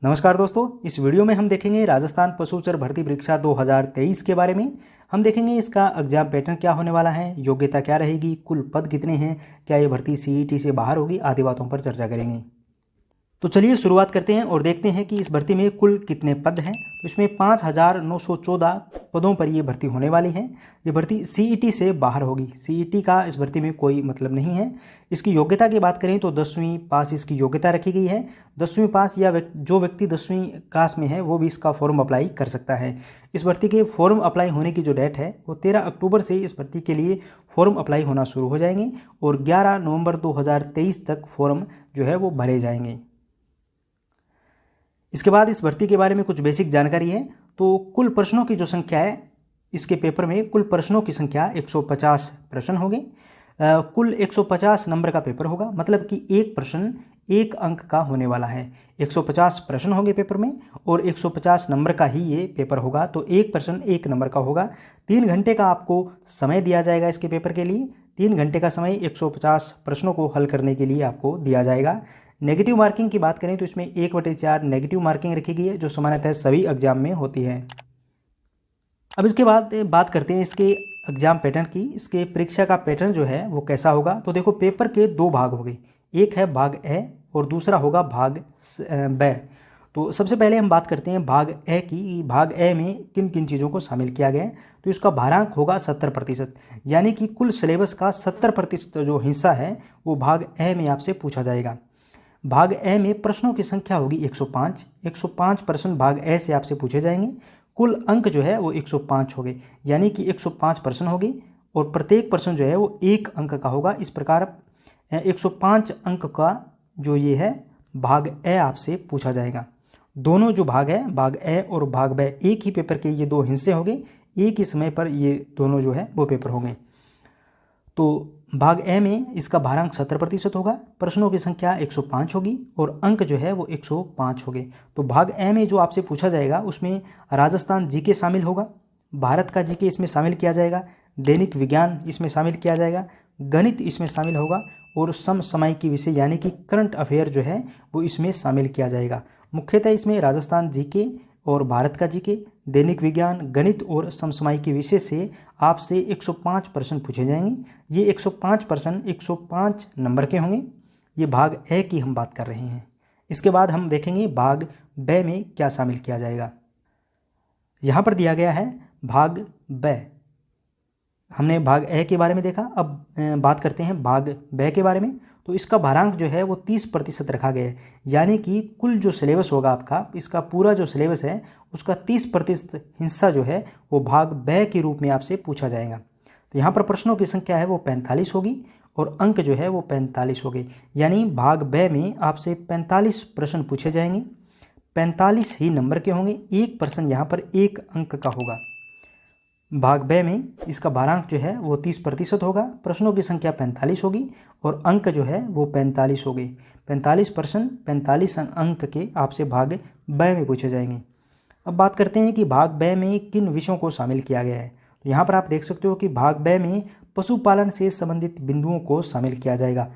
नमस्कार दोस्तों, इस वीडियो में हम देखेंगे राजस्थान पशुचर भर्ती परीक्षा 2023 के बारे में। हम देखेंगे इसका एग्जाम पैटर्न क्या होने वाला है, योग्यता क्या रहेगी, कुल पद कितने हैं, क्या ये भर्ती सीईटी से बाहर होगी, आदि बातों पर चर्चा करेंगे। तो चलिए शुरुआत करते हैं और देखते हैं कि इस भर्ती में कुल कितने पद हैं। तो इसमें 5,914 पदों पर ये भर्ती होने वाली है। ये भर्ती सीईटी से बाहर होगी। सीईटी का इस भर्ती में कोई मतलब नहीं है। इसकी योग्यता की बात करें तो 10वीं पास इसकी योग्यता रखी गई है। 10वीं पास या जो व्यक्ति 10वीं क्लास में है वो भी इसका फॉर्म अप्लाई कर सकता है। इस भर्ती के फॉर्म अप्लाई होने की जो डेट है वो 13 अक्टूबर से इस भर्ती के लिए फॉर्म अप्लाई होना शुरू हो जाएंगे और 11 नवंबर 2023 तक फॉर्म जो है वो भरे जाएंगे। इसके बाद इस भर्ती के बारे में कुछ बेसिक जानकारी है। तो कुल प्रश्नों की जो संख्या है, इसके पेपर में कुल प्रश्नों की संख्या 150 प्रश्न होंगे। कुल 150 नंबर का पेपर होगा, मतलब कि एक प्रश्न 1 अंक का होने वाला है। 150 प्रश्न होंगे पेपर में और 150 नंबर का ही ये पेपर होगा। तो एक प्रश्न 1 नंबर का होगा। 3 घंटे का आपको समय दिया जाएगा इसके पेपर के लिए। 3 घंटे का समय 150 प्रश्नों को हल करने के लिए आपको दिया जाएगा। नेगेटिव मार्किंग की बात करें तो इसमें 1/4 नेगेटिव मार्किंग रखी गई है, जो सामान्यतः सभी एग्जाम में होती है। अब इसके बाद बात करते हैं इसके एग्जाम पैटर्न की। इसके परीक्षा का पैटर्न जो है वो कैसा होगा। तो देखो, पेपर के 2 भाग होंगे। एक है भाग ए और दूसरा होगा भाग ब। तो सबसे पहले हम बात करते हैं भाग ए की। भाग ए में किन किन चीज़ों को शामिल किया गया है। तो इसका भारांक होगा 70%, यानी कि कुल सिलेबस का 70% जो हिस्सा है वो भाग ए में आपसे पूछा जाएगा। भाग ए में प्रश्नों की संख्या होगी 105 प्रश्न भाग ए से आपसे पूछे जाएंगे। कुल अंक जो है वो 105 हो गए, यानी कि 105 प्रश्न होगी और प्रत्येक प्रश्न जो है वो 1 अंक का होगा। इस प्रकार 105 अंक का जो ये है भाग ए आपसे पूछा जाएगा। दोनों जो भाग है, भाग ए और भाग ब, एक ही पेपर के ये 2 हिस्से होंगे। एक ही समय पर ये दोनों जो है वो पेपर होंगे। तो भाग ए में इसका भारांक 70% होगा, प्रश्नों की संख्या 105 होगी और अंक जो है वो 105 हो गए। तो भाग ए में जो आपसे पूछा जाएगा उसमें राजस्थान जीके शामिल होगा, भारत का जीके इसमें शामिल किया जाएगा, दैनिक विज्ञान इसमें शामिल किया जाएगा, गणित इसमें शामिल होगा और समसामयिकी विषय यानी कि करंट अफेयर जो है वो इसमें शामिल किया जाएगा। मुख्यतः इसमें राजस्थान जीके और भारत का जीके, दैनिक विज्ञान, गणित और समसामयिकी विषय से आपसे 105 प्रश्न पूछे जाएंगे। ये 105 प्रश्न 105 नंबर के होंगे। ये भाग ए की हम बात कर रहे हैं। इसके बाद हम देखेंगे भाग ब में क्या शामिल किया जाएगा। यहाँ पर दिया गया है भाग ब। हमने भाग ए के बारे में देखा, अब बात करते हैं भाग ब के बारे में। तो इसका भारांक जो है वो 30% रखा गया है, यानी कि कुल जो सिलेबस होगा आपका, इसका पूरा जो सिलेबस है उसका 30% हिस्सा जो है वो भाग ब के रूप में आपसे पूछा जाएगा। तो यहाँ पर प्रश्नों की संख्या है वो 45 होगी और अंक जो है वो 45 हो गए, यानी भाग ब में आपसे 45 प्रश्न पूछे जाएंगे। 45 ही नंबर के होंगे। एक प्रश्न यहाँ पर 1 अंक का होगा। भाग ब में इसका भारांक जो है वो 30% होगा, प्रश्नों की संख्या 45 होगी और अंक जो है वो 45 हो गए। 45 प्रश्न 45 अंक के आपसे भाग ब में पूछे जाएंगे। अब बात करते हैं कि भाग ब में किन विषयों को शामिल किया गया है। तो यहाँ पर आप देख सकते हो कि भाग ब में पशुपालन से संबंधित बिंदुओं को शामिल किया जाएगा।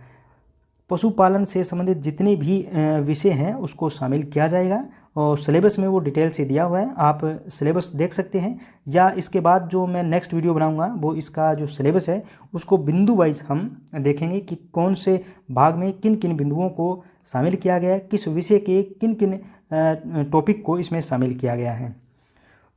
पशुपालन से संबंधित जितने भी विषय हैं उसको शामिल किया जाएगा और सिलेबस में वो डिटेल से दिया हुआ है, आप सिलेबस देख सकते हैं। या इसके बाद जो मैं नेक्स्ट वीडियो बनाऊंगा वो इसका जो सिलेबस है उसको बिंदु वाइज हम देखेंगे कि कौन से भाग में किन किन बिंदुओं को शामिल किया गया है, किस विषय के किन किन टॉपिक को इसमें शामिल किया गया है।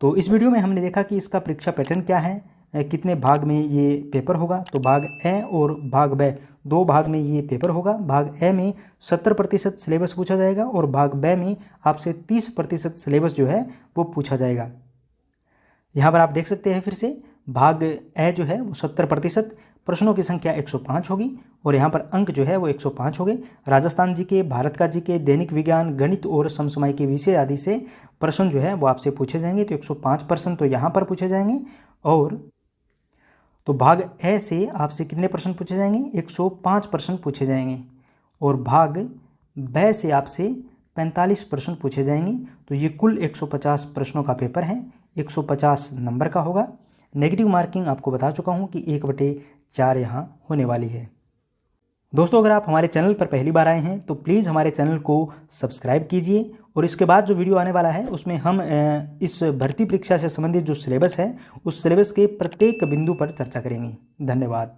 तो इस वीडियो में हमने देखा कि इसका परीक्षा पैटर्न क्या है, कितने भाग में ये पेपर होगा। तो भाग ए और भाग ब 2 भाग में ये पेपर होगा। भाग ए में 70% सिलेबस पूछा जाएगा और भाग ब में आपसे 30% सिलेबस जो है वो पूछा जाएगा। यहाँ पर आप देख सकते हैं फिर से, भाग ए जो है वो 70%, प्रश्नों की संख्या 105 होगी और यहाँ पर अंक जो है वो 105 हो गए। राजस्थान जीके, भारत का जीके, दैनिक विज्ञान, गणित और समसामयिकी विषय आदि से प्रश्न जो है वो आपसे पूछे जाएंगे। तो 105 प्रश्न तो यहाँ पर पूछे जाएंगे। और तो भाग ए से आपसे कितने प्रश्न पूछे जाएंगे, 105 प्रश्न पूछे जाएंगे और भाग ब से आपसे 45 प्रश्न पूछे जाएंगे। तो ये कुल 150 प्रश्नों का पेपर है, 150 नंबर का होगा। नेगेटिव मार्किंग आपको बता चुका हूँ कि 1/4 यहाँ होने वाली है। दोस्तों, अगर आप हमारे चैनल पर पहली बार आए हैं तो प्लीज़ हमारे चैनल को सब्सक्राइब कीजिए और इसके बाद जो वीडियो आने वाला है उसमें हम इस भर्ती परीक्षा से संबंधित जो सिलेबस है उस सिलेबस के प्रत्येक बिंदु पर चर्चा करेंगे। धन्यवाद।